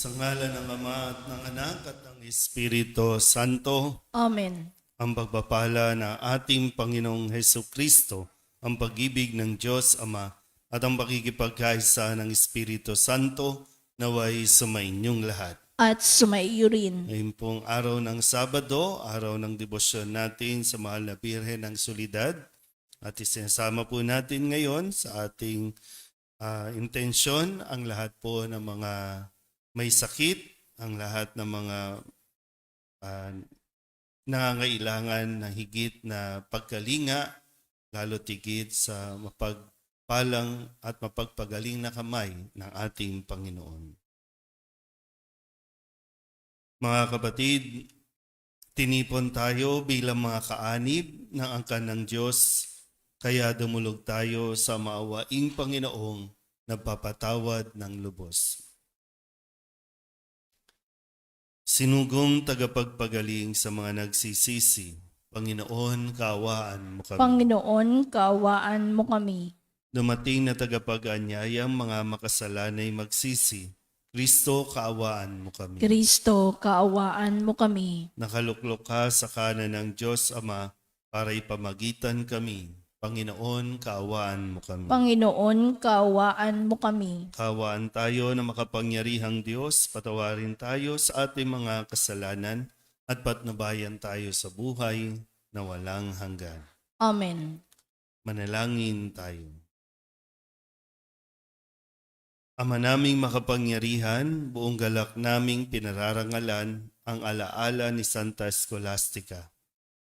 Sa ngalan ng Ama at ng Anak at ng Espiritu Santo, Amen. ang pagpapala na ating Panginoong Hesus Kristo, ang pag-ibig ng Diyos Ama at ang pakikipagkaisa ng Espiritu Santo naway sumainyong lahat. At sumaiyo rin. Ngayon pong araw ng Sabado, araw ng debosyon natin sa Mahal na Birhen ng Solidad. At isinasama po natin ngayon sa ating intensyon ang lahat po ng mga may sakit, ang lahat ng mga nangangailangan ng higit na pagkalinga, lalo tigit sa mapagpalang at mapagpagaling na kamay ng ating Panginoon. Mga kapatid, tinipon tayo bilang mga kaanib ng angkan ng Diyos, kaya dumulog tayo sa maawaing Panginoong nagpapatawad ng lubos. Sinugong tagapagpagaling sa mga nagsisisi, Panginoon, kaawaan mo kami. Panginoon, kaawaan mo kami. Dumating na tagapag-anyayang mga makasalanay magsisi, Kristo, kaawaan mo kami. Kristo, kaawaan mo kami. Nakaluklok ka sa kanan ng Diyos Ama para ipamagitan kami. Panginoon, kaawaan mo kami. Panginoon, kaawaan mo kami. Kaawaan tayo na makapangyarihang Diyos, patawarin tayo sa ating mga kasalanan at patnubayan tayo sa buhay na walang hanggan. Amen. Manalangin tayo. Ama naming makapangyarihan, buong galak naming pinararangalan ang alaala ni Santa Scholastica.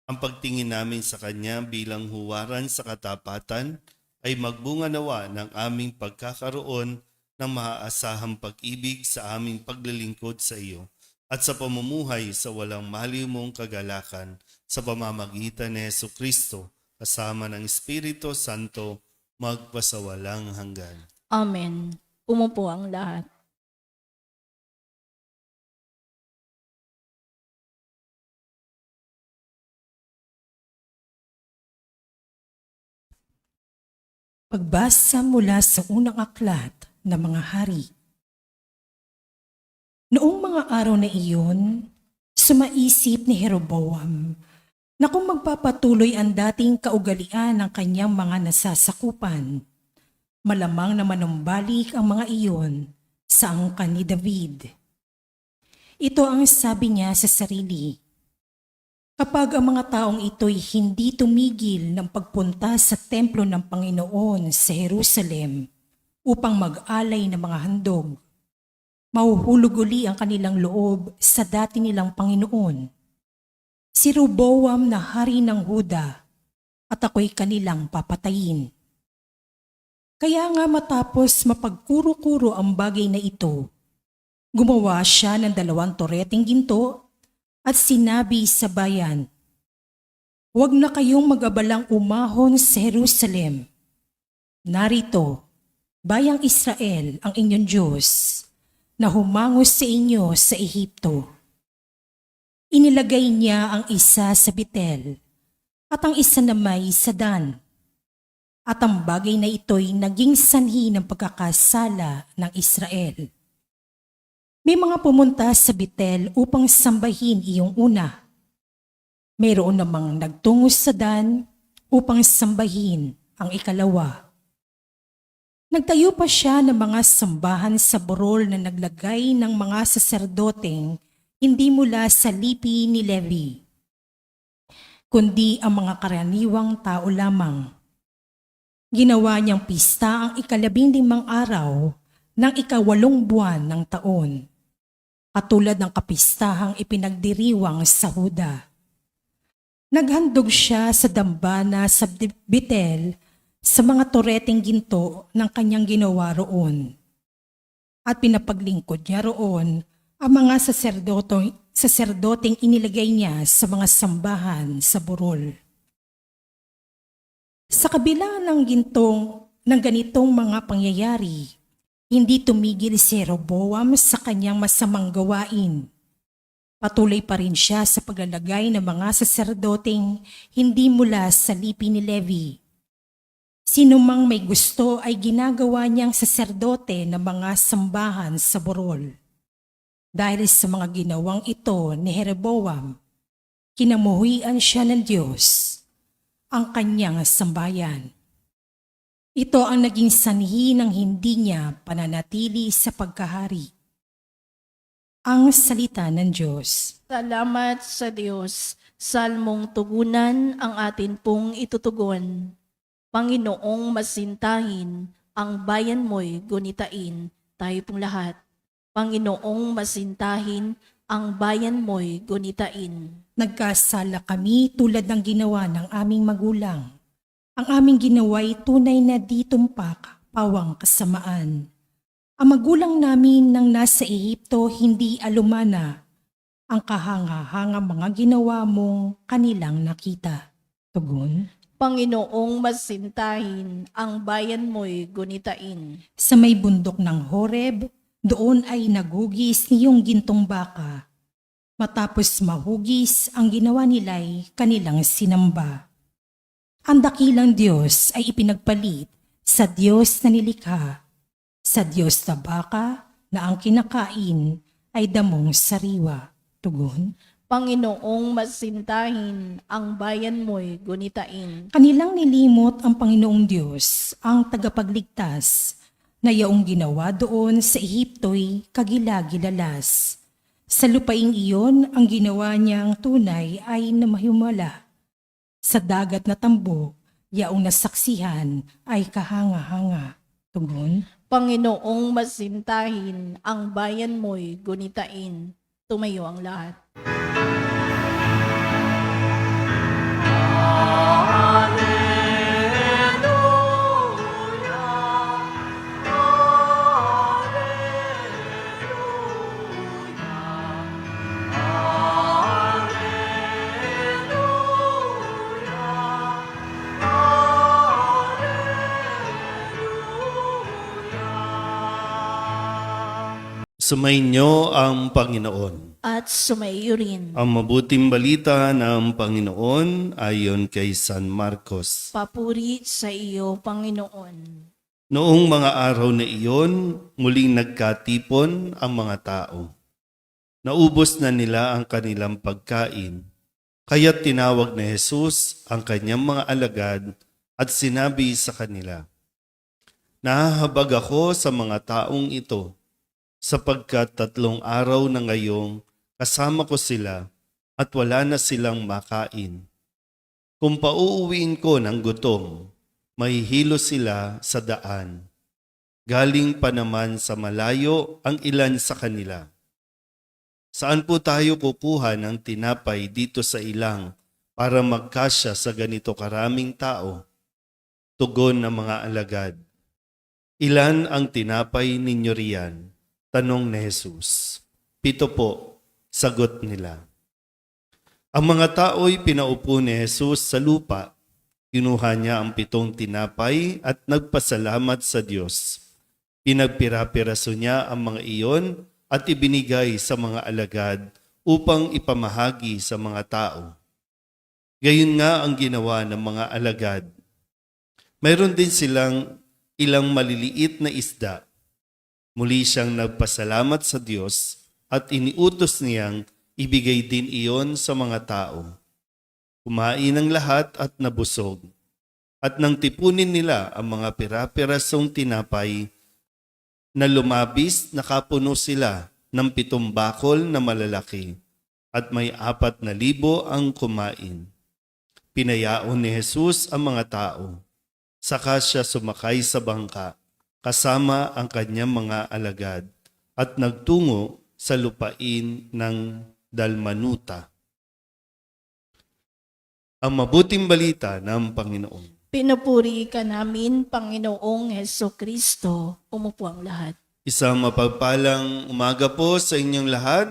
Ang pagtingin namin sa kanya bilang huwaran sa katapatan ay magbunga nawa ng aming pagkakaroon ng maaasahang pag-ibig sa aming paglilingkod sa iyo at sa pamumuhay sa walang maliw mong kagalakan sa pamamagitan ni Jesucristo kasama ng Espiritu Santo magpasawalang hanggan. Amen. Umupo ang lahat. Pagbasa mula sa unang aklat ng mga hari. Noong mga araw na iyon, sumaisip ni Jeroboam na kung magpapatuloy ang dating kaugalian ng kanyang mga nasasakupan, malamang na manumbalik ang mga iyon sa angkan ni David. Ito ang sabi niya sa sarili. Kapag ang mga taong ito'y hindi tumigil ng pagpunta sa templo ng Panginoon sa Jerusalem upang mag-alay ng mga handog, mahuhulog uli ang kanilang loob sa dati nilang Panginoon. Si Roboam na hari ng Huda at ako'y kanilang papatayin. Kaya nga matapos mapagkuro-kuro ang bagay na ito, gumawa siya ng 2 toreteng ginto at sinabi sa bayan, "Huwag na kayong mag-abalang umahon sa Jerusalem. Narito, bayang Israel ang inyong Diyos, na humangos sa inyo sa Ehipto." Inilagay niya ang isa sa Betel at ang isa namay sa Dan. At ang bagay na ito'y naging sanhi ng pagkakasala ng Israel. May mga pumunta sa Betel upang sambahin iyong una. Mayroon namang nagtungo sa Dan upang sambahin ang ikalawa. Nagtayo pa siya ng mga sambahan sa burol na naglagay ng mga saserdoteng hindi mula sa lipi ni Levi, kundi ang mga karaniwang tao lamang. Ginawa niyang pista ang 15 araw ng 8 buwan ng taon, katulad ng kapistahang ipinagdiriwang sa Huda. Naghandog siya sa dambana sa Betel sa mga toreteng ginto ng kanyang ginawa roon. At pinapaglingkod niya roon ang mga saserdoteng inilagay niya sa mga sambahan sa burol. Sa kabila ng ganitong mga pangyayari, hindi tumigil si Jeroboam sa kanyang masamang gawain. Patuloy pa rin siya sa paglalagay ng mga saserdoteng hindi mula sa lipi ni Levi. Sinumang may gusto ay ginagawa niyang saserdote ng mga sambahan sa burol. Dahil sa mga ginawang ito ni Jeroboam, kinamuhian siya ng Diyos, ang kanyang sambayan. Ito ang naging sanhi ng hindi niya pananatili sa pagkahari. Ang salita ng Diyos. Salamat sa Diyos. Salmong tugunan ang atin pong itutugon. Panginoong masintahin, ang bayan mo'y gunitain. Tayo pong lahat. Panginoong masintahin, ang bayan mo'y gunitain. Nagkasala kami tulad ng ginawa ng aming magulang. Ang aming ginawa'y tunay na di tumpak, pawang kasamaan. Ang magulang namin nang nasa Ehipto hindi alumana. Ang kahanga-hanga mga ginawa mong kanilang nakita. Tugon. Panginoong masintahin, ang bayan mo'y gunitain. Sa may bundok ng Horeb, doon ay nagugis niyong gintong baka. Matapos mahugis, ang ginawa nila'y kanilang sinamba. Ang dakilang Diyos ay ipinagpalit sa Diyos na nilikha, sa Diyos na baka na ang kinakain ay damong sariwa. Tugon. Panginoong masintahin, ang bayan mo'y gunitain. Kanilang nilimot ang Panginoong Diyos, ang tagapagligtas, na yaong ginawa doon sa Ehipto'y kagilagilalas. Sa lupaing iyon, ang ginawa niyang tunay ay namahimala. Sa dagat na tambo, yaong nasaksihan ay kahanga-hanga. Tugon. Panginoong masintahin, ang bayan mo'y gunitain. Tumayo ang lahat. Sumainyo ang Panginoon. At sumaiyo rin. Ang mabuting balita ng Panginoon ayon kay San Marcos. Papuri sa iyo, Panginoon. Noong mga araw na iyon, muling nagkatipon ang mga tao. Naubos na nila ang kanilang pagkain. Kaya tinawag ni Jesus ang kanyang mga alagad at sinabi sa kanila, "Nahahabag ako sa mga taong ito, sapagkat 3 araw na ngayong kasama ko sila at wala na silang makain. Kung pauuwiin ko ng gutom, mahihilo sila sa daan. Galing pa naman sa malayo ang ilan sa kanila. Saan po tayo kukuha ng tinapay dito sa ilang para magkasya sa ganito karaming tao?" Tugon ng mga alagad, "Ilan ang tinapay ninyo riyan?" Tanong ni Jesus. 7 po, sagot nila. Ang mga tao'y pinaupo ni Jesus sa lupa. Kinuha niya ang 7 tinapay at nagpasalamat sa Diyos. Pinagpira-piraso niya ang mga iyon at ibinigay sa mga alagad upang ipamahagi sa mga tao. Gayon nga ang ginawa ng mga alagad. Mayroon din silang ilang maliliit na isda. Muli siyang nagpasalamat sa Diyos at iniutos niyang ibigay din iyon sa mga tao. Kumain ang lahat at nabusog. At nang tipunin nila ang mga pira-pirasong tinapay, na lumabis nakapuno sila ng 7 bakol na malalaki at may 4,000 ang kumain. Pinayaon ni Jesus ang mga tao. Saka siya sumakay sa bangka kasama ang kanyang mga alagad at nagtungo sa lupain ng Dalmanuta. Ang mabuting balita ng Panginoon. Pinupuri ka namin, Panginoong Hesukristo. Umupo ang lahat. Isang mapagpalang umaga po sa inyong lahat.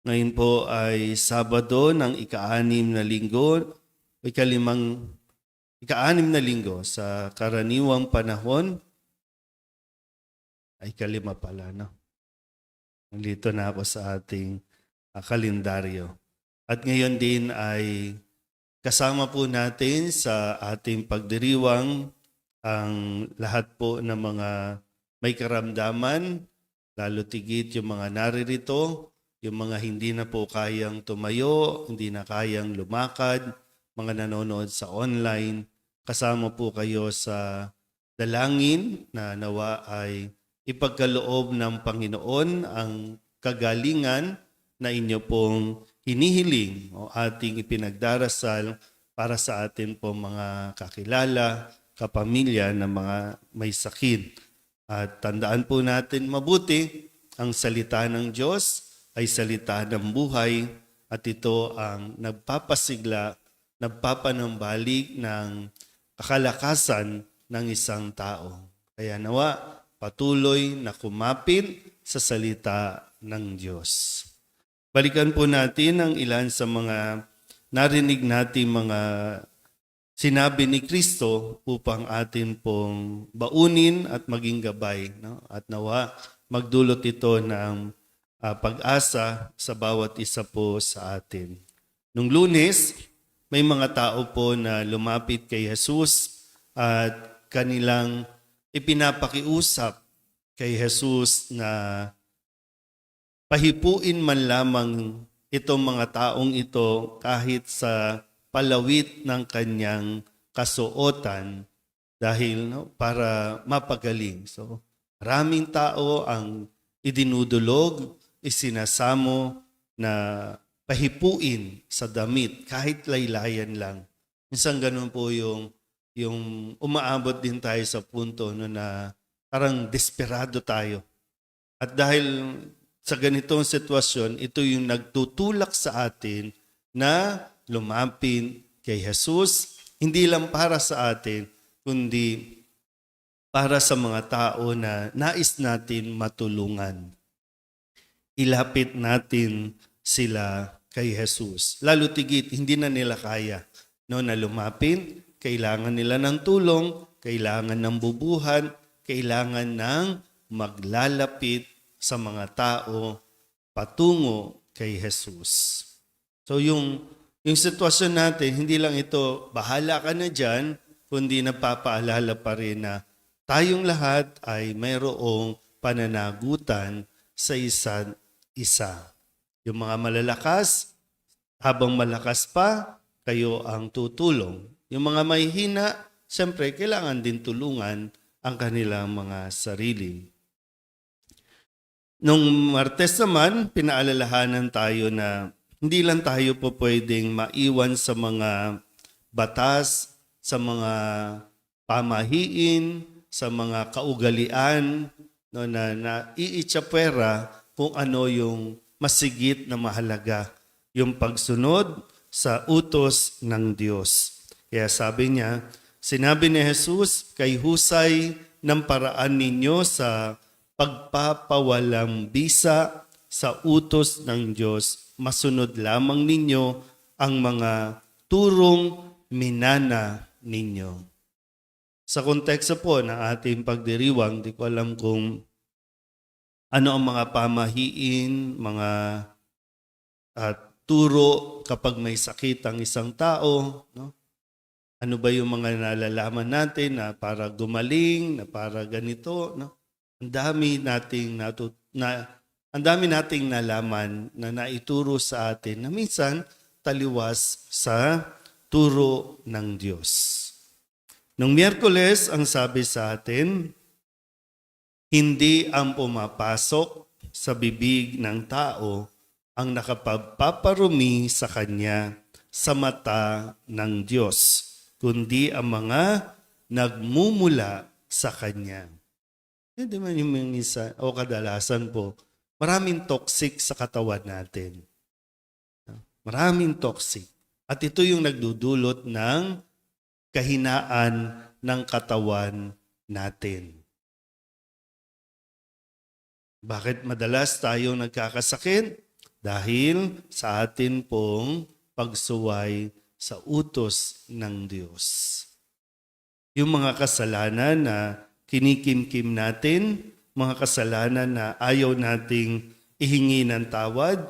Ngayon po ay Sabado ng ika-6 na linggo, ika-6 na linggo sa karaniwang panahon. Ay 5 pala, no? Nandito na ako sa ating kalendaryo. At ngayon din ay kasama po natin sa ating pagdiriwang ang lahat po ng mga may karamdaman lalo tigit yung mga naririto, yung mga hindi na po kayang tumayo, hindi na kayang lumakad, mga nanonood sa online, kasama po kayo sa dalangin na nawa ay ipagkaloob ng Panginoon ang kagalingan na inyo pong hinihiling o ating ipinagdarasal para sa atin po mga kakilala, kapamilya na mga may sakit. At tandaan po natin mabuti, ang salita ng Diyos ay salita ng buhay at ito ang nagpapasigla, nagpapanambalik ng kakalakasan ng isang tao. Kaya nawa, patuloy na kumapit sa salita ng Diyos. Balikan po natin ang ilan sa mga narinig natin mga sinabi ni Kristo upang atin pong baunin at maging gabay. No? At nawa, magdulot ito ng pag-asa sa bawat isa po sa atin. Nung Lunes, may mga tao po na lumapit kay Jesus at kanilang ipinapakiusap kay Jesus na pahipuin man lamang itong mga taong ito kahit sa palawit ng kanyang kasuotan dahil para mapagaling. So, maraming tao ang idinudulog, isinasamo na pahipuin sa damit kahit laylayan lang. Minsan ganun po yung umaabot din tayo sa punto na parang desperado tayo. At dahil sa ganitong sitwasyon, ito yung nagtutulak sa atin na lumapit kay Jesus, hindi lang para sa atin, kundi para sa mga tao na nais natin matulungan. Ilapit natin sila kay Jesus. Lalo tigit, hindi na nila kaya na lumapit. Kailangan nila ng tulong, kailangan ng bubuhan, kailangan ng maglalapit sa mga tao patungo kay Jesus. So yung sitwasyon natin, hindi lang ito, bahala ka na dyan, kundi napapaalala pa rin na tayong lahat ay mayroong pananagutan sa isa't isa. Yung mga malalakas, habang malakas pa, kayo ang tutulong. Yung mga may hina, siyempre, kailangan din tulungan ang kanilang mga sarili. Nung Martes naman, pinaalalahanan tayo na hindi lang tayo po pwedeng maiwan sa mga batas, sa mga pamahiin, sa mga kaugalian na iitsapwera kung ano yung masigit na mahalaga, yung pagsunod sa utos ng Diyos. Kaya sabi niya, sinabi ni Jesus, kay husay ng paraan ninyo sa pagpapawalang bisa sa utos ng Diyos, masunod lamang ninyo ang mga turong minana ninyo. Sa konteksto po ng ating pagdiriwang, di ko alam kung ano ang mga pamahiin, mga turo kapag may sakit ang isang tao. No? Ano ba yung mga nalalaman natin na para gumaling, na para ganito. No? Ang dami nating nalaman na naituro sa atin na minsan taliwas sa turo ng Diyos. Nung Miyerkules, ang sabi sa atin, hindi ang pumapasok sa bibig ng tao ang nakapagpaparumi sa kanya sa mata ng Diyos, kundi ang mga nagmumula sa kanya. Hindi man yung isa, o kadalasan po, maraming toxic sa katawan natin. Maraming toxic. At ito yung nagdudulot ng kahinaan ng katawan natin. Bakit madalas tayo nagkakasakit? Dahil sa atin pong pagsuway sa utos ng Diyos. Yung mga kasalanan na kinikimkim natin, mga kasalanan na ayaw nating ihingi ng tawad,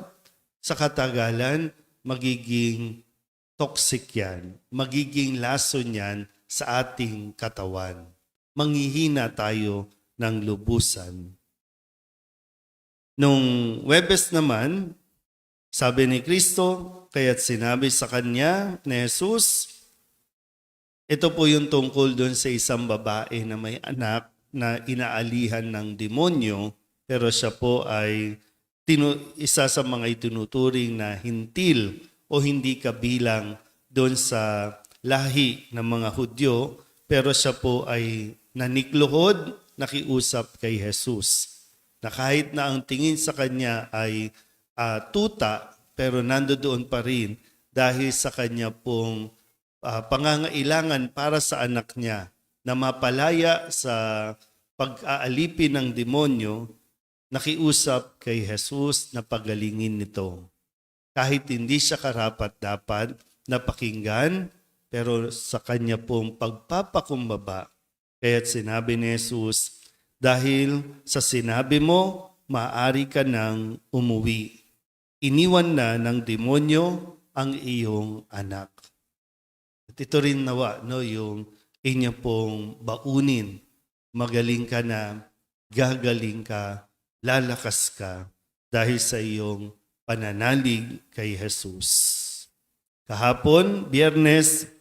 sa katagalan, magiging toxic yan, magiging lason yan sa ating katawan. Manghihina tayo ng lubusan. Nung Webes naman, sabi ni Kristo, kaya't sinabi sa kanya ni Jesus, ito po yung tungkol doon sa isang babae na may anak na inaalihan ng demonyo, pero siya po ay isa sa mga itinuturing na hintil o hindi kabilang doon sa lahi ng mga Hudyo, pero siya po ay nanikluhod, nakiusap kay Jesus. Na kahit na ang tingin sa kanya ay tuta, pero nandoon pa rin dahil sa kanya pong pangangailangan para sa anak niya na mapalaya sa pag-aalipin ng demonyo, nakiusap kay Jesus na pagalingin nito. Kahit hindi siya karapat-dapat na pakinggan, pero sa kanya pong pagpapakumbaba, kaya't sinabi ni Jesus, dahil sa sinabi mo, maaari ka nang umuwi. Iniwan na ng demonyo ang iyong anak. At ito rin nawa, yung inyo pong baunin. Magaling ka na, gagaling ka, lalakas ka dahil sa iyong pananalig kay Jesus. Kahapon, Biyernes,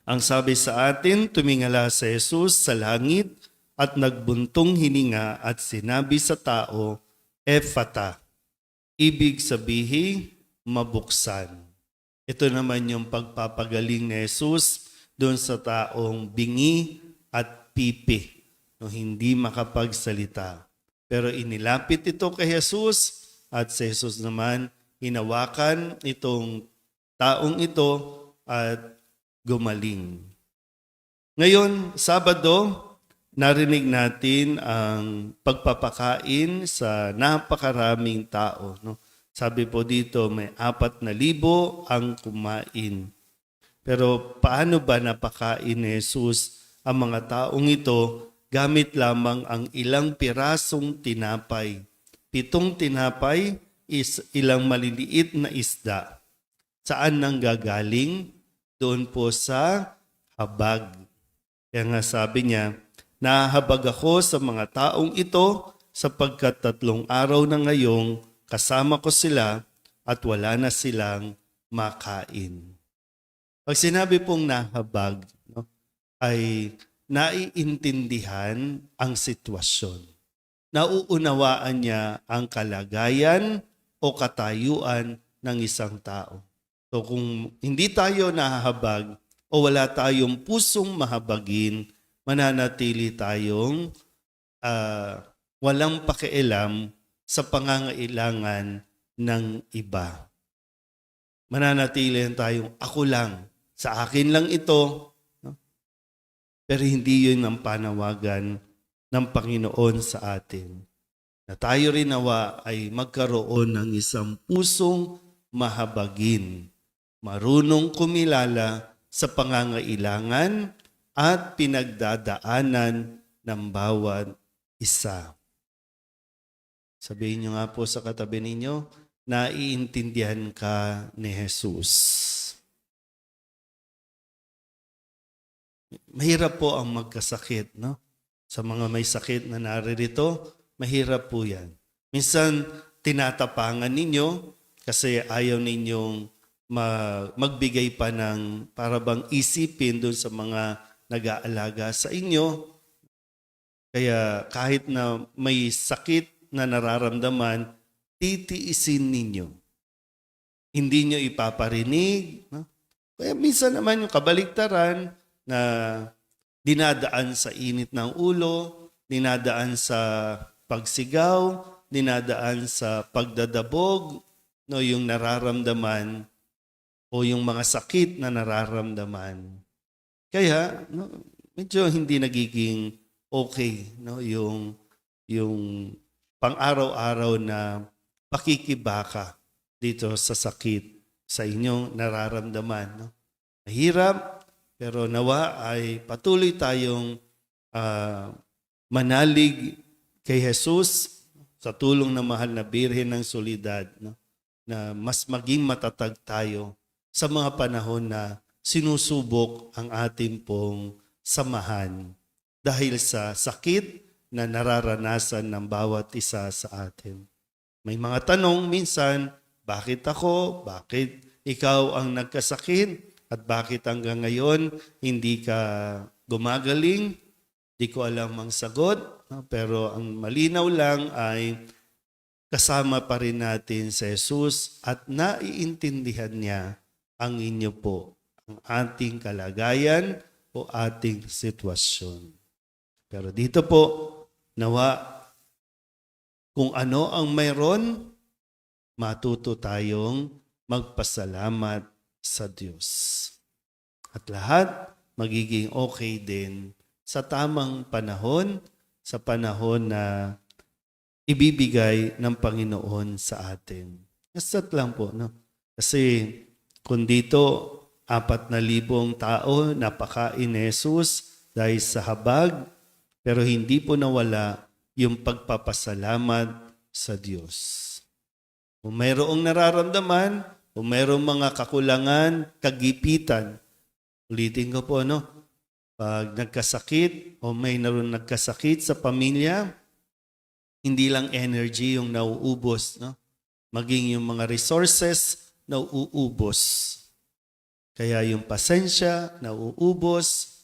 ang sabi sa atin, tumingala sa Jesus sa langit at nagbuntong hininga at sinabi sa tao, Ephata, ibig sabihin, mabuksan. Ito naman yung pagpapagaling ni Jesus doon sa taong bingi at pipi, no, hindi makapagsalita. Pero inilapit ito kay Jesus at si Jesus naman hinawakan itong taong ito at gumaling. Ngayon, Sabado, narinig natin ang pagpapakain sa napakaraming tao. No? Sabi po dito, may 4,000 ang kumain. Pero paano ba napakain ni Jesus ang mga taong ito gamit lamang ang ilang pirasong tinapay? 7 tinapay is ilang maliliit na isda. Saan nang gagaling? Doon po sa habag. Kaya nga sabi niya, nahahabag ako sa mga taong ito sapagkat 3 araw na ngayong kasama ko sila at wala na silang makain. Pag sinabi pong nahabag, no, ay naiintindihan ang sitwasyon. Nauunawaan niya ang kalagayan o katayuan ng isang tao. So kung hindi tayo nahahabag o wala tayong pusong mahabagin, mananatili tayong walang pakialam sa pangangailangan ng iba. Mananatili tayong ako lang, sa akin lang ito. No? Pero hindi yun ang panawagan ng Panginoon sa atin. Na tayo rin nawa ay magkaroon ng isang pusong mahabagin, marunong kumilala sa pangangailangan at pinagdadaanan ng bawat isa. Sabihin niyo nga po sa katabi ninyo, naiintindihan ka ni Jesus. Mahirap po ang magkasakit, no? Sa mga may sakit na naririto, mahirap po yan. Minsan, tinatapangan ninyo kasi ayaw ninyong magbigay pa ng parabang isipin doon sa mga nag-aalaga sa inyo. Kaya kahit na may sakit na nararamdaman, titiisin ninyo. Hindi nyo ipaparinig. No? Kaya minsan naman yung kabaligtaran na dinadaan sa init ng ulo, dinadaan sa pagsigaw, dinadaan sa pagdadabog, no, yung nararamdaman o yung mga sakit na nararamdaman. Kaya no, medyo hindi nagiging okay, no, yung pang-araw-araw na pakikibaka dito sa sakit sa inyong nararamdaman. No? Mahirap, pero nawa ay patuloy tayong manalig kay Jesus sa tulong ng mahal na Birhen ng Soledad, no? Na mas maging matatag tayo sa mga panahon na sinusubok ang ating pong samahan dahil sa sakit na nararanasan ng bawat isa sa atin. May mga tanong minsan, bakit ako? Bakit ikaw ang nagkasakit? At bakit hanggang ngayon hindi ka gumagaling? Di ko alam ang sagot, no? Pero ang malinaw lang ay kasama pa rin natin si Jesus at naiintindihan niya ang inyo po, ang ating kalagayan o ating sitwasyon. Pero dito po, nawa, kung ano ang mayroon, matuto tayong magpasalamat sa Diyos. At lahat magiging okay din sa tamang panahon, sa panahon na ibibigay ng Panginoon sa atin. Kasat lang po, no? Kasi kung dito 4,000 tao napakain ni Jesus dahil sa habag, pero hindi po nawala yung pagpapasalamat sa Diyos. Kung mayroong nararamdaman, kung mayroong mga kakulangan, kagipitan, ulitin ko po, no? Pag nagkasakit o may naroon nagkasakit sa pamilya, hindi lang energy yung nauubos, no? Maging yung mga resources nauubos. Kaya yung pasensya nauubos,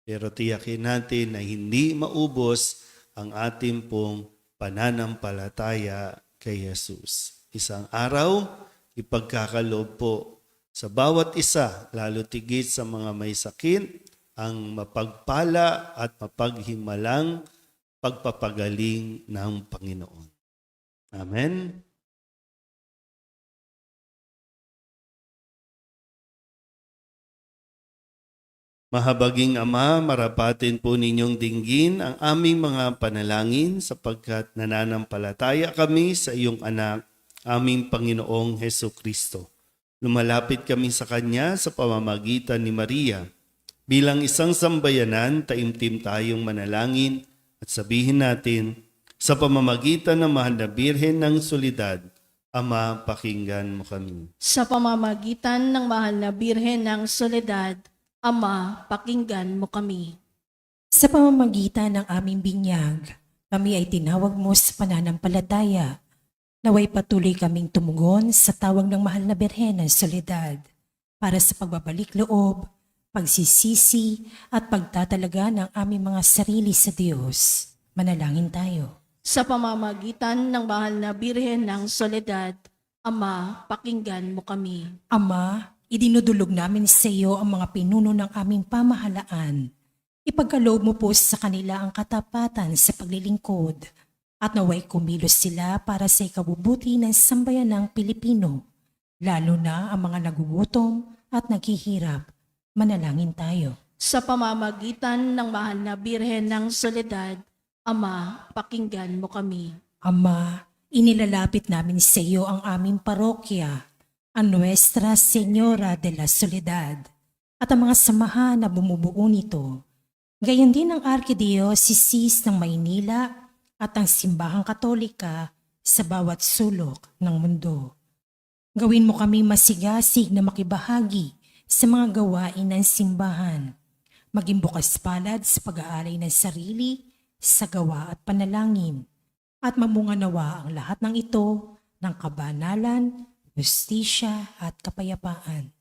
pero tiyakin natin na hindi maubos ang ating pong pananampalataya kay Jesus. Isang araw, ipagkakaloob po sa bawat isa, lalo tigit sa mga may sakit, ang mapagpala at mapaghimalang pagpapagaling ng Panginoon. Amen. Mahabaging Ama, marapatin po ninyong dinggin ang aming mga panalangin sapagkat nananampalataya kami sa iyong anak, aming Panginoong Hesukristo. Lumalapit kami sa Kanya sa pamamagitan ni Maria. Bilang isang sambayanan, taimtim tayong manalangin at sabihin natin, sa pamamagitan ng Mahal na Birhen ng Solidad, Ama, pakinggan mo kami. Sa pamamagitan ng Mahal na Birhen ng Soledad, Ama, pakinggan mo kami. Sa pamamagitan ng aming binyag, kami ay tinawag mo sa pananampalataya. Naway patuloy kaming tumugon sa tawag ng Mahal na Birhen ng Soledad para sa pagbabalik loob, pagsisisi at pagtatalaga ng aming mga sarili sa Diyos. Manalangin tayo. Sa pamamagitan ng Mahal na Birhen ng Soledad, Ama, pakinggan mo kami. Ama, idinudulog namin sa iyo ang mga pinuno ng aming pamahalaan. Ipagkaloob mo po sa kanila ang katapatan sa paglilingkod at naway kumilos sila para sa ikabubuti ng sambayanang Pilipino, lalo na ang mga nagugutom at naghihirap. Manalangin tayo. Sa pamamagitan ng Mahal na Birhen ng Soledad, Ama, pakinggan mo kami. Ama, inilalapit namin sa iyo ang aming parokya, ang Nuestra Señora de la Soledad, at ang mga samahan na bumubuo nito. Gayon din ang Arkidiocese ng Maynila at ang Simbahang Katolika sa bawat sulok ng mundo. Gawin mo kami masigasig na makibahagi sa mga gawain ng simbahan. Maging bukas palad sa pag-aalay ng sarili, sa gawa at panalangin. At mamunga nawa ang lahat ng ito ng kabanalan, justisya at kapayapaan.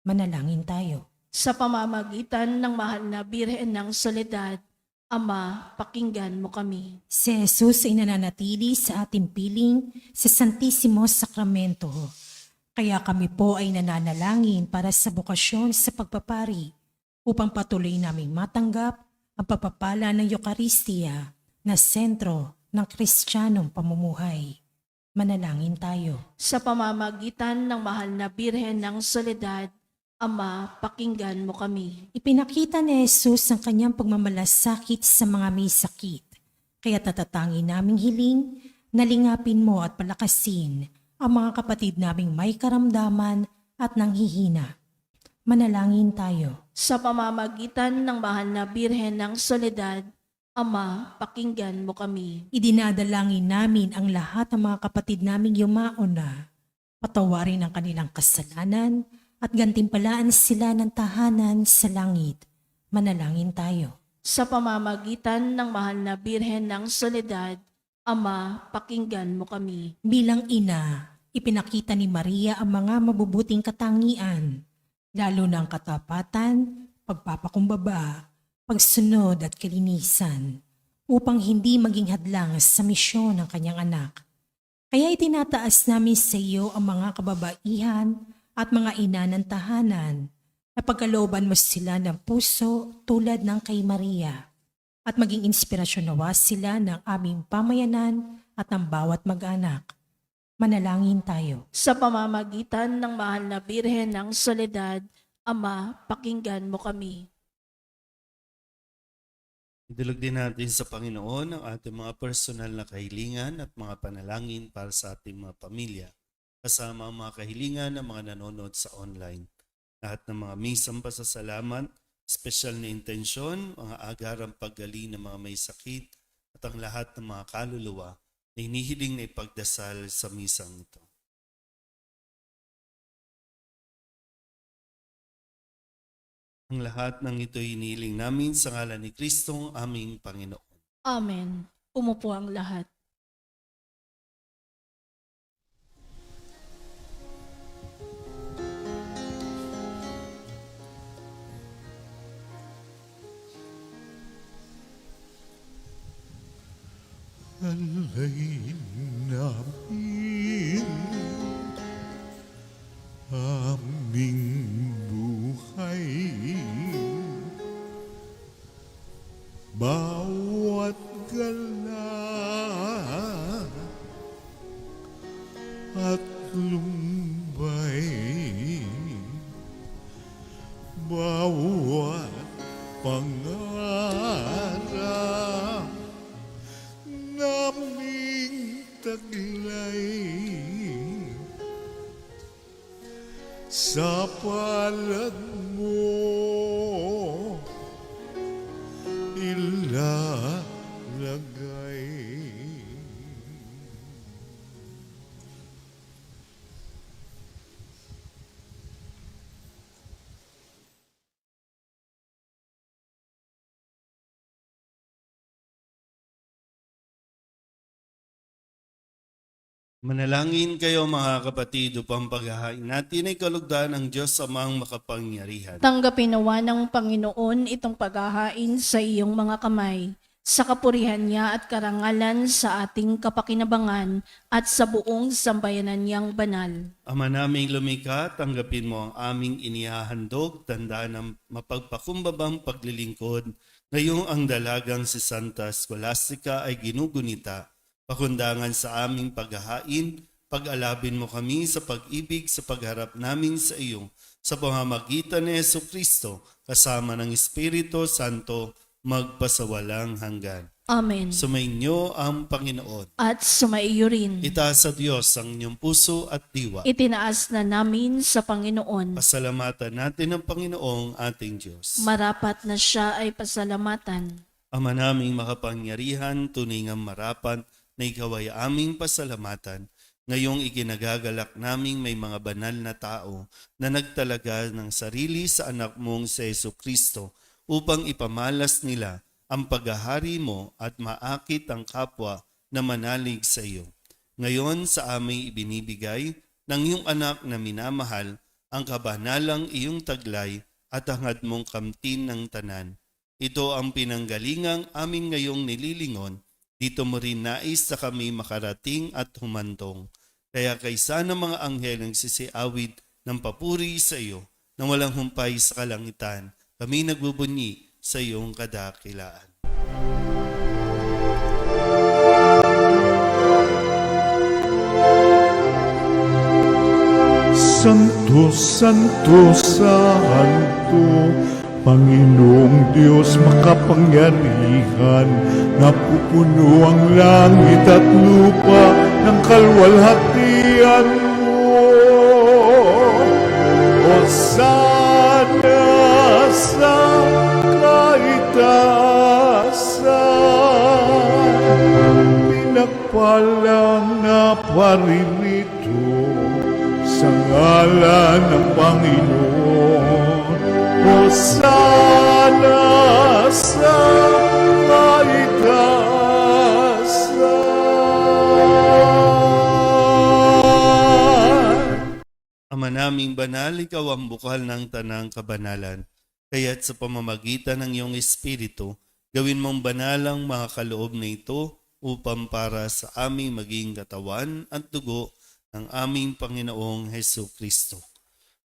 Manalangin tayo. Sa pamamagitan ng Mahal na Birhen ng Soledad, Ama, pakinggan mo kami. Si Jesus ay nananatili sa ating piling sa Santisimo Sakramento. Kaya kami po ay nananalangin para sa bukasyon sa pagpapari upang patuloy naming matanggap ang pagpapala ng Eucharistia na sentro ng Kristiyanong pamumuhay. Manalangin tayo. Sa pamamagitan ng Mahal na Birhen ng Soledad, Ama, pakinggan mo kami. Ipinakita ni Jesus ang kanyang pagmamalasakit sa mga may sakit. Kaya tatatangin naming hiling, nalingapin mo at palakasin ang mga kapatid naming may karamdaman at nanghihina. Manalangin tayo. Sa pamamagitan ng Mahal na Birhen ng Soledad, Ama, pakinggan mo kami. Idinadalangin namin ang lahat ng mga kapatid naming yumaon na. Patawarin ang kanilang kasalanan at gantimpalaan sila ng tahanan sa langit. Manalangin tayo. Sa pamamagitan ng mahal na Birhen ng Soledad, Ama, pakinggan mo kami. Bilang ina, ipinakita ni Maria ang mga mabubuting katangian, lalo ng katapatan, pagpapakumbaba, pagsunod at kalinisan, upang hindi maging hadlang sa misyon ng kanyang anak. Kaya itinataas namin sa iyo ang mga kababaihan at mga ina ng tahanan, na pagkalooban mo sila ng puso tulad ng kay Maria, at maging inspirasyon nawa sila ng aming pamayanan at ng bawat mag-anak. Manalangin tayo. Sa pamamagitan ng mahal na Birhen ng Soledad, Ama, pakinggan mo kami. Idulog din natin sa Panginoon ang ating mga personal na kahilingan at mga panalangin para sa ating mga pamilya, kasama ang mga kahilingan ng mga nanonood sa online. Lahat ng mga misang pasasalamat, espesyal na intensyon, mga agarang paggaling ng mga may sakit, at ang lahat ng mga kaluluwa na hinihiling na ipagdasal sa misang ito. Ang lahat ng ito hinihiling namin sa ngalan ni Kristong aming Panginoon. Amen. Umupo ang lahat. Alay namin aming buhay, bawat gala at lumbay, bawat pangarap naming taglay, sa palad mo ilalagay. Manalangin kayo mga kapatid upang paghahain natin ay kalugdan ng Diyos amang makapangyarihan. Tanggapin nawa ng Panginoon itong paghahain sa iyong mga kamay, sa kapurihan niya at karangalan sa ating kapakinabangan at sa buong sambayanan niyang banal. Ama naming lumikha, tanggapin mo ang aming inihahandog, tanda ng mapagpakumbabang paglilingkod, ngayong ang dalagang si Santa Scholastica ay ginugunita, pakundangan sa aming paghahain, pag-alabin mo kami sa pag-ibig sa pagharap namin sa iyo, sa pamamagitan ni Jesucristo, kasama ng Espiritu Santo, magpasawalang hanggan. Amen. Sumainyo ang Panginoon. At sumaiyo rin. Itaas sa Diyos ang inyong puso at diwa. Itinaas na namin sa Panginoon. Pasalamatan natin ang Panginoong ating Diyos. Marapat na siya ay pasalamatan. Ama naming makapangyarihan, tunay ngang marapat na ikaw ay aming pasalamatan. Ngayong ikinagagalak naming may mga banal na tao na nagtalaga ng sarili sa anak mong si Jesucristo upang ipamalas nila ang paghahari mo at maakit ang kapwa na manalig sa iyo. Ngayon sa aming ibinibigay ng iyong anak na minamahal ang kabanalang iyong taglay at hangad mong kamtin ng tanan. Ito ang pinanggalingang amin ngayong nililingon. Dito mo rin nais na kami makarating at humantong. Kaya kaysa ng mga anghel ang sisiawid ng papuri sa iyo, na walang humpay sa kalangitan, kami nagbubunyi sa iyong kadakilaan. Santo, Santo, Santo, Panginoong Diyos makapangyarihan, napupuno ang langit at lupa ng kalwalhatian mo. Hosana sa kaitaasan, pinagpalang na paririto sa ngalan ng Panginoon. Hosana sa kaitasan. Ama naming banal, ikaw ang bukal ng tanang kabanalan. Kaya't sa pamamagitan ng iyong Espiritu, gawin mong banal ang mga kaloob na ito upang para sa aming maging katawan at dugo ng aming Panginoong Hesu Kristo.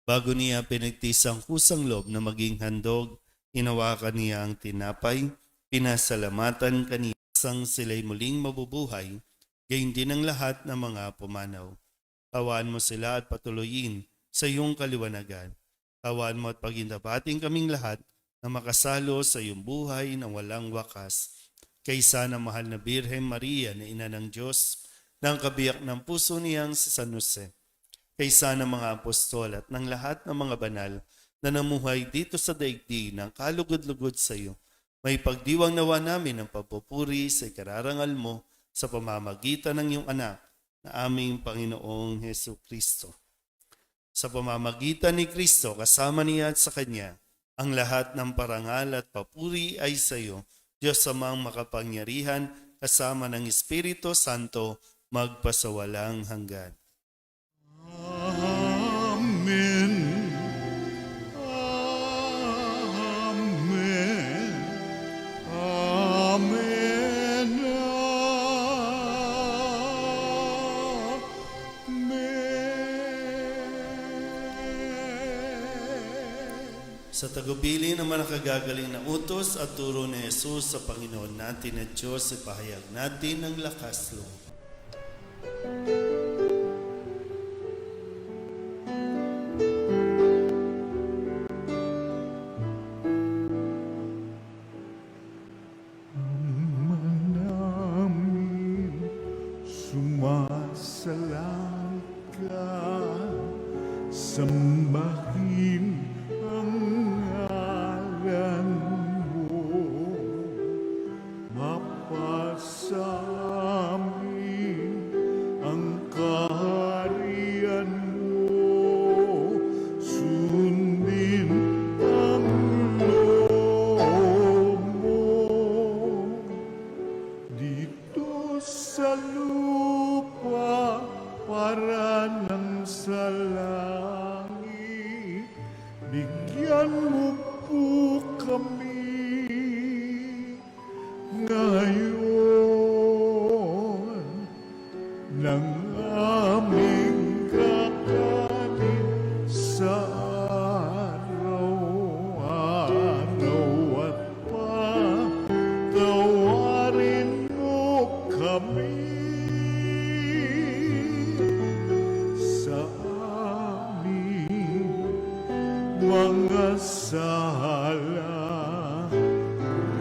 Bago niya pinagtis ang kusang loob na maging handog, hinawakan niya ang tinapay, pinasalamatan kaniya sang sila'y muling mabubuhay, gayon din ang lahat ng mga pumanaw. Tawaan mo sila at patuloyin sa iyong kaliwanagan. Tawaan mo at pagindabating kaming lahat na makasalo sa iyong buhay na walang wakas. Kaysa na mahal na Birhen Maria na ina ng Diyos, ng kabiyak ng puso niyang si San Jose. Kaysa ng mga apostol at ng lahat ng mga banal na namuhay dito sa daigdig ng kalugod-lugod sa iyo. May pagdiwang nawa namin ang pagpupuri sa ikararangal mo sa pamamagitan ng iyong anak na aming Panginoong Hesu Kristo. Sa pamamagitan ni Kristo, kasama niya at sa Kanya, ang lahat ng parangal at papuri ay sa iyo, Diyos amang makapangyarihan, kasama ng Espiritu Santo, magpasawalang hanggan. Amen. Amen. Amen. Amen. Sa tagubili naman nakagagaling na utos at turo ni Jesus sa Panginoon natin at Diyos, ipahayag natin ang lakas loob. Namin sumasalang ka, sambahin ang ngalan mo, mapasa amin ang kaharian mo, sundin ang loob mo. Dito sa lupa para ng sa langit, bigyan mo po kami ngayon ng aming kakanin sa araw-araw at patawarin mo kami sa aming mga sala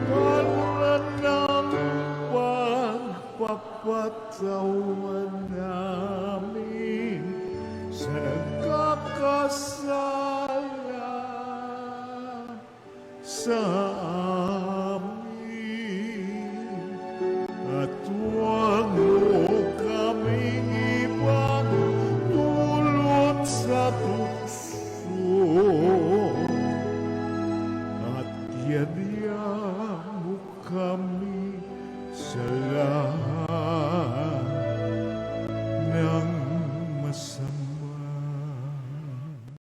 para ng pagpapatawan namin sa nagkakasala sa amin. At huwag mo kaming ibang dulot sa tukso, at yadya mo kami sa lahat ng masama.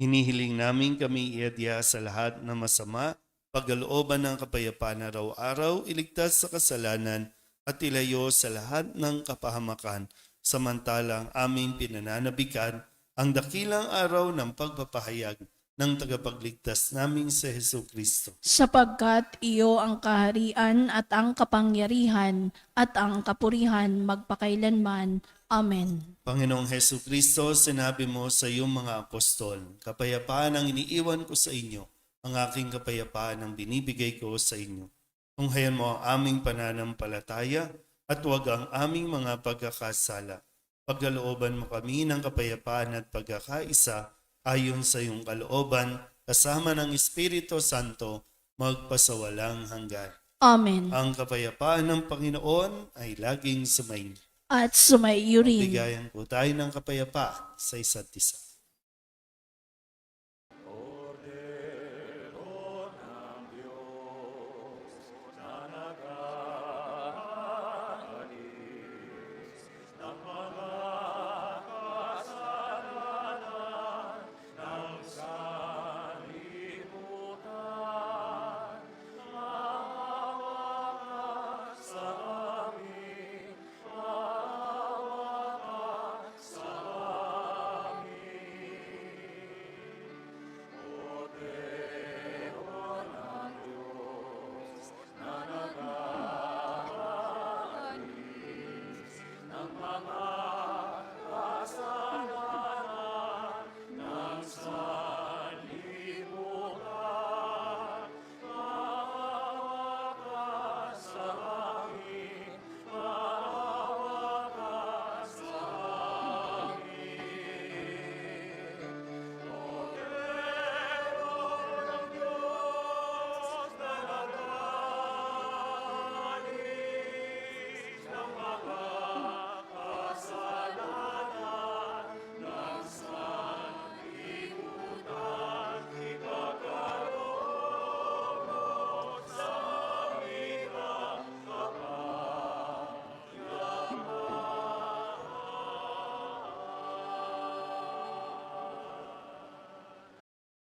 Hinihiling namin kami iadya sa lahat ng masama, pagkalooban ng kapayapaan araw-araw, iligtas sa kasalanan at ilayo sa lahat ng kapahamakan, samantalang aming pinananabikan ang dakilang araw ng pagpapahayag ng tagapagligtas naming si Hesu Kristo. Sapagkat iyo ang kaharian at ang kapangyarihan at ang kapurihan magpakailanman. Amen. Panginoong Hesu Kristo, sinabi mo sa iyong mga apostol, kapayapaan ang iniiwan ko sa inyo, ang aking kapayapaan ang binibigay ko sa inyo. Tunghayan mo ang aming pananampalataya at huwag ang aming mga pagkakasala. Pagkalooban mo kami ng kapayapaan at pagkakaisa ayon sa iyong kalooban, kasama ng Espiritu Santo, magpasawalang hanggan. Amen. Ang kapayapaan ng Panginoon ay laging sumainyo. At sumaiyo rin. Bigayan po tayo ng kapayapaan sa isa't isa.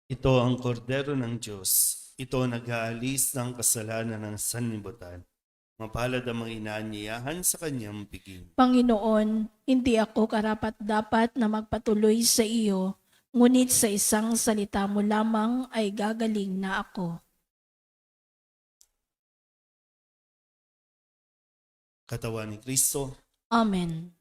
Ito ang kordero ng Diyos. Ito nag-aalis ng kasalanan ng sanlibutan. Mapalad ang mga inaanyayahan sa kanyang piging. Panginoon, hindi ako karapat-dapat na magpatuloy sa iyo, ngunit sa isang salita mo lamang ay gagaling na ako. Katawan ni Kristo, Amen.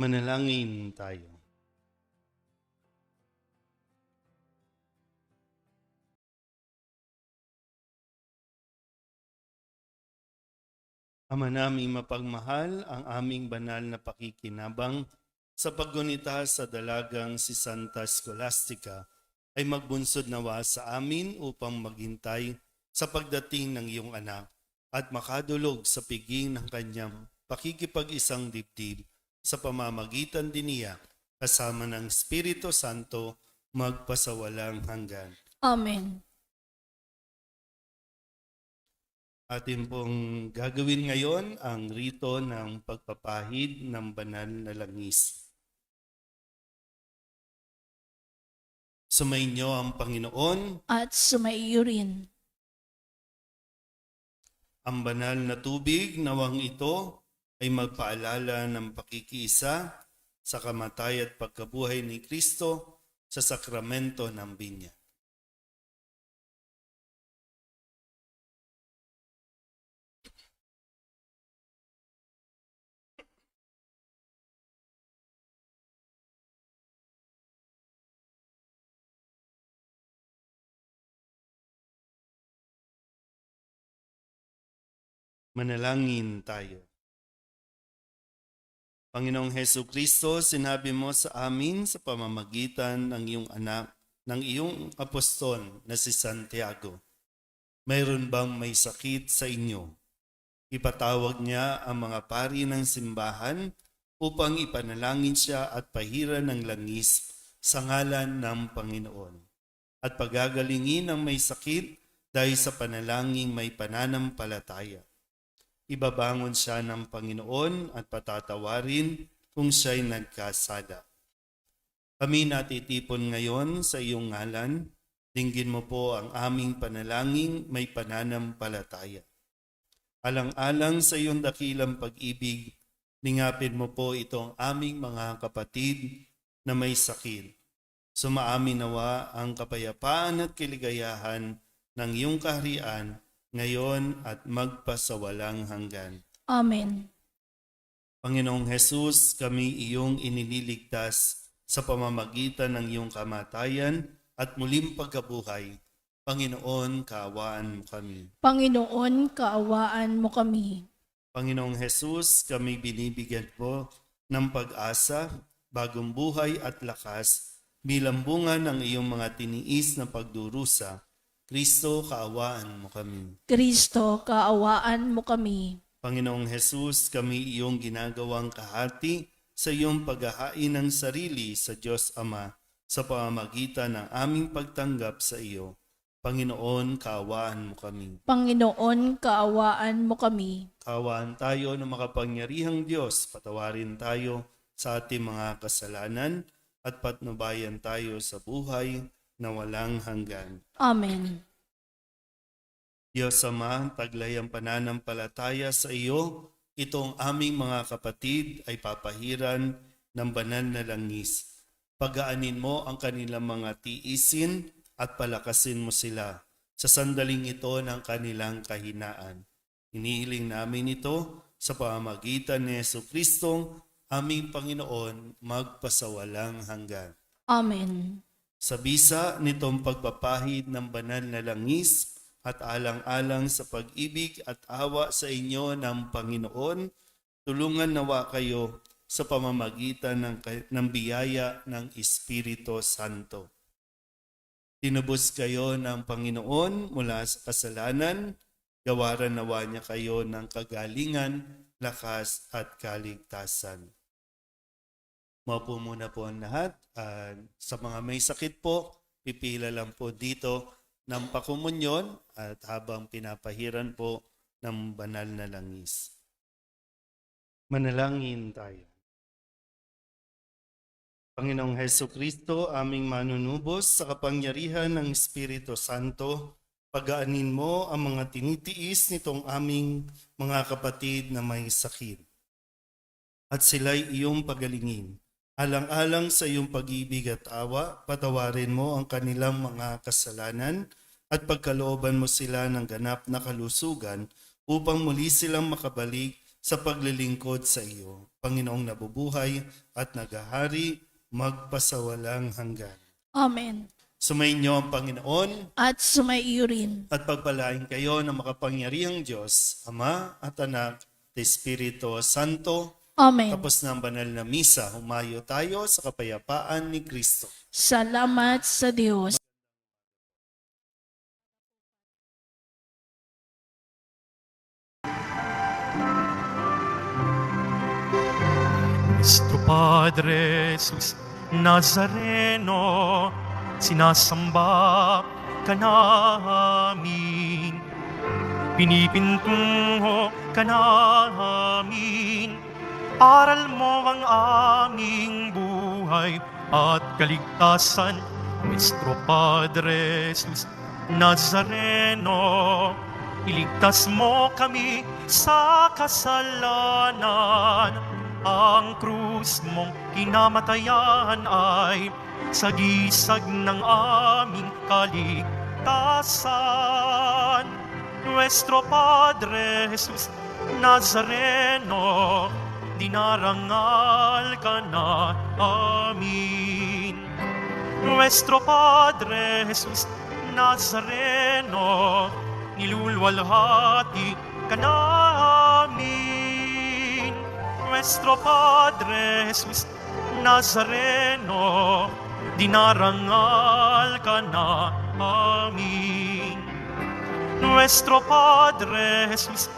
manalangin tayo. Ama naming mapagmahal, ang aming banal na pakikinabang sa paggunita sa dalagang si Santa Scholastica ay magbunsod nawa sa amin upang maghintay sa pagdating ng iyong anak at makadulog sa piging ng kanyang pakikipag-isang dibdib sa pamamagitan din niya kasama ng Espiritu Santo magpasawalang hanggan. Amen. Atin pong gagawin ngayon ang rito ng pagpapahid ng banal na langis. Sumainyo ang Panginoon, At sumaiyo rin. ang banal na tubig nawang ito ay magpaalala ng pakikiisa sa kamatay at pagkabuhay ni Kristo sa sakramento ng binyag. Manalangin tayo. Panginoong Hesu Kristo, sinabi mo sa amin sa pamamagitan ng iyong anak, ng iyong apostol na si Santiago. Mayroon bang may sakit sa inyo? Ipatawag niya ang mga pari ng simbahan upang ipanalangin siya at pahiran ng langis sa ngalan ng Panginoon. At pagagalingin ang may sakit dahil sa panalangin may pananampalataya. Ibabangon siya ng Panginoon at patatawarin kung siya'y nagkasala. Kami natitipon ngayon sa iyong ngalan, dinggin mo po ang aming panalangin may pananampalataya. Alang-alang sa iyong dakilang pag-ibig, ningapin mo po itong aming mga kapatid na may sakit. Sumaamin nawa ang kapayapaan at kaligayahan ng iyong kaharian ngayon at magpasawalang hanggan. Amen. Panginoong Hesus, kami iyong inililigtas sa pamamagitan ng iyong kamatayan at muling pagkabuhay. Panginoon, kaawaan mo kami. Panginoon, kaawaan mo kami. Panginoong Hesus, kami binibigyan mo ng pag-asa, bagong buhay at lakas bilang bunga ng iyong mga tiniis na pagdurusa. Kristo, kaawaan mo kami. Kristo, kaawaan mo kami. Panginoong Hesus, kami iyong ginagawang kahati sa iyong paghahain ng sarili sa Diyos Ama sa pamamagitan ng aming pagtanggap sa iyo. Panginoon, kaawaan mo kami. Panginoon, kaawaan mo kami. Kaawaan tayo ng makapangyarihang Diyos, patawarin tayo sa ating mga kasalanan at patnubayan tayo sa buhay na walang hanggan. Amen. Diyos Ama, taglay ang pananampalataya sa iyo, itong aming mga kapatid ay papahiran ng banal na langis. Pagaanin mo ang kanilang mga tiisin at palakasin mo sila sa sandaling ito ng kanilang kahinaan. Hinihiling namin ito sa pamamagitan ni Jesucristo, aming Panginoon, magpasawalang hanggan. Amen. Sa bisa nitong pagpapahid ng banal na langis at alang-alang sa pag-ibig at awa sa inyo ng Panginoon, tulungan nawa kayo sa pamamagitan ng biyaya ng Espiritu Santo. Tinubos kayo ng Panginoon mula sa kasalanan, gawaran nawa niya kayo ng kagalingan, lakas at kaligtasan. Maupo muna po ang lahat. Sa mga may sakit po, pipila lang po dito ng pakumunyon at habang pinapahiran po ng banal na langis. Manalangin tayo. Panginoong Hesukristo, aming manunubos sa kapangyarihan ng Espiritu Santo, pagaanin mo ang mga tinitiis nitong aming mga kapatid na may sakit. At sila'y iyong pagalingin. Alang-alang sa iyong pag-ibig at awa, patawarin mo ang kanilang mga kasalanan at pagkalooban mo sila ng ganap na kalusugan upang muli silang makabalik sa paglilingkod sa iyo. Panginoong nabubuhay at nagahari, magpasawalang hanggan. Amen. Sumainyo ang Panginoon At sumaiyo rin. at pagpalain kayo ng makapangyarihang Diyos, Ama at Anak at Espiritu Santo. Amen. Tapos na ang banal na misa, humayo tayo sa kapayapaan ni Kristo. Salamat sa Diyos. Nuestro Padre Jesus Nazareno, sinasamba ka namin, pinipintungo ka namin, aral mo ang aming buhay at kaligtasan. Nuestro Padre Jesus Nazareno, iligtas mo kami sa kasalanan. Ang krus mong kinamatayan ay sagisag ng aming kaligtasan. Nuestro Padre Jesus Nazareno, dinarangal ka na amin. Nuestro Padre Jesus Nazareno, nilulwalhati ka namin. Nuestro Padre Jesus Nazareno, dinarangal ka na amin. Nuestro Padre Jesus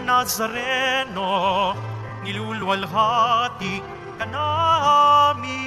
Nazareno, nilulwalhati ka namin.